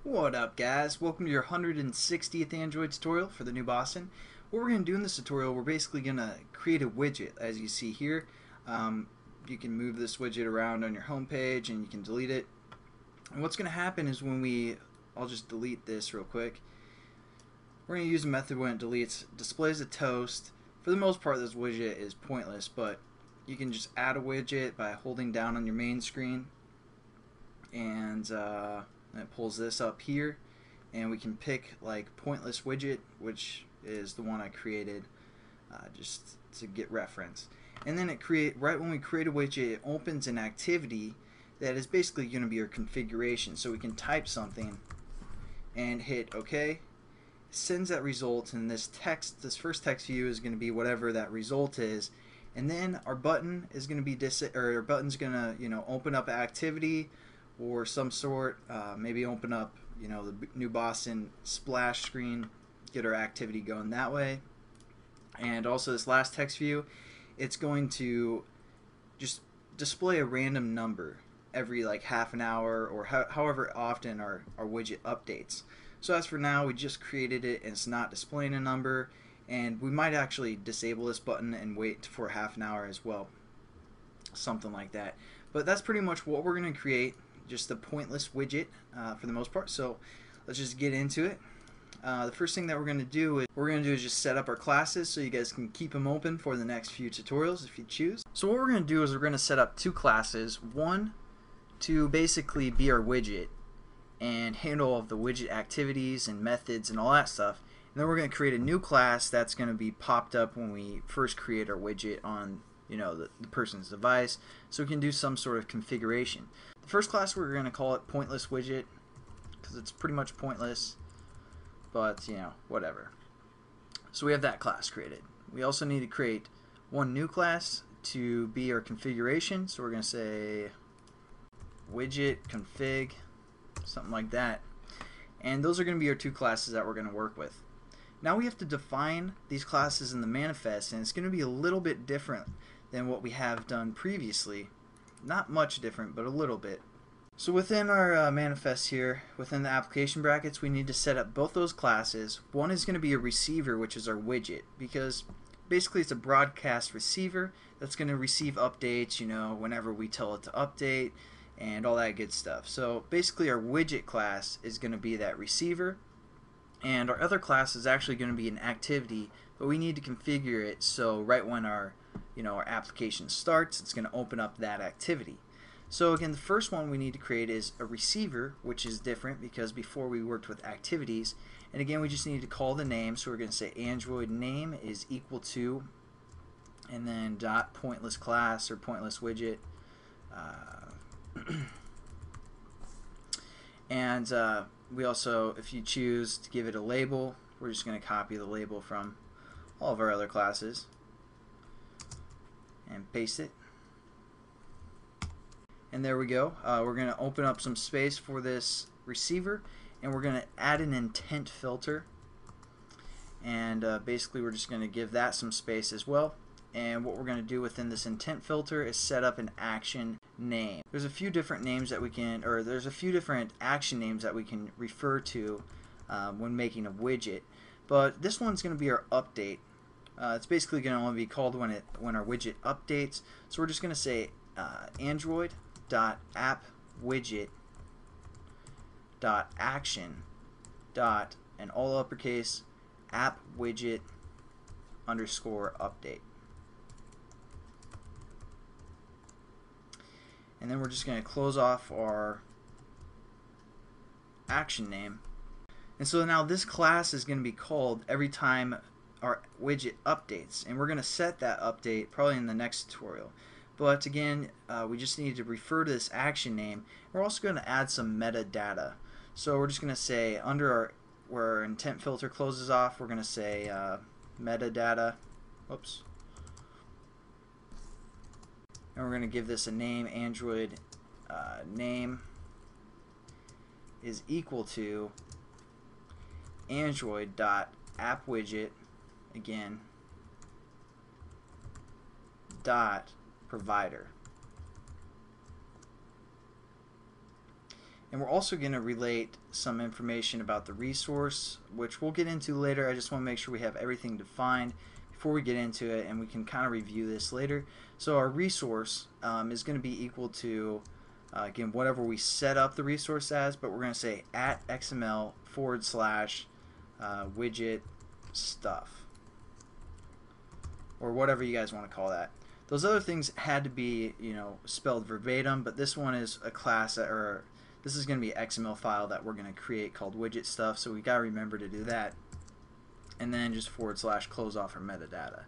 What up, guys? Welcome to your 160th Android tutorial for the new Boston. What we're going to do in this tutorial, we're basically going to create a widget, as you see here. You can move this widget around on your home page and you can delete it. And what's going to happen is I'll just delete this real quick. We're going to use a method when it deletes, displays a toast. For the most part, this widget is pointless, but you can just add a widget by holding down on your main screen, and it pulls this up here, and we can pick like pointless widget, which is the one I created just to get reference. And then right when we create a widget, it opens an activity that is basically going to be our configuration. So we can type something and hit OK. It sends that result, and this first text view is going to be whatever that result is, and then our button is going to be our button's going to open up an activity or some sort, maybe open up the new Boston splash screen, get our activity going that way. And also this last text view, it's going to just display a random number every like half an hour or however often our widget updates. So as for now, we just created it and it's not displaying a number, and we might actually disable this button and wait for half an hour as well, something like that. But that's pretty much what we're going to create, just a pointless widget for the most part. So let's just get into it. The first thing that we're going to do is just set up our classes so you guys can keep them open for the next few tutorials if you choose. So what we're going to do is we're going to set up two classes, one to basically be our widget and handle all of the widget activities and methods and all that stuff, and then we're going to create a new class that's going to be popped up when we first create our widget on the person's device, so we can do some sort of configuration. The first class, we're going to call it pointless widget because it's pretty much pointless, but whatever. So we have that class created. We also need to create one new class to be our configuration, so we're going to say Widget Config, something like that, and those are going to be our two classes that we're going to work with. Now we have to define these classes in the manifest, and it's going to be a little bit different than what we have done previously. Not much different, but a little bit. So within our manifest here, within the application brackets, we need to set up both those classes. One is going to be a receiver, which is our widget, because basically it's a broadcast receiver that's going to receive updates, whenever we tell it to update and all that good stuff. So basically our widget class is going to be that receiver, and our other class is actually going to be an activity, but we need to configure it so right when our application starts, it's going to open up that activity. So again, the first one we need to create is a receiver, which is different because before we worked with activities. And again, we just need to call the name, so we're going to say Android name is equal to, and then dot pointless class or pointless widget. And we also, if you choose to give it a label, we're just going to copy the label from all of our other classes and paste it. And there we go. We're going to open up some space for this receiver, and we're going to add an intent filter, and basically we're just going to give that some space as well. And what we're going to do within this intent filter is set up an action name. There's a few different names that we can, or there's a few different action names that we can refer to when making a widget, but this one's going to be our update. It's basically going to only be called when our widget updates. So we're just going to say Android.appWidget.action. And all uppercase appWidget underscore update. And then we're just going to close off our action name. And so now this class is going to be called every time our widget updates, and we're going to set that update probably in the next tutorial. But again, we just need to refer to this action name. We're also going to add some metadata. So we're just going to say under where our intent filter closes off, we're going to say metadata. Oops. And we're going to give this a name. Android name is equal to Android.appWidget, again, dot provider. And we're also going to relate some information about the resource, which we'll get into later. I just want to make sure we have everything defined before we get into it, and we can kind of review this later. So our resource is going to be equal to, again, whatever we set up the resource as, but we're going to say @XML / widget stuff, or whatever you guys want to call that. Those other things had to be, spelled verbatim, but this one is a class, or this is going to be an XML file that we're going to create called widget stuff, so we got to remember to do that. And then just / close off our metadata.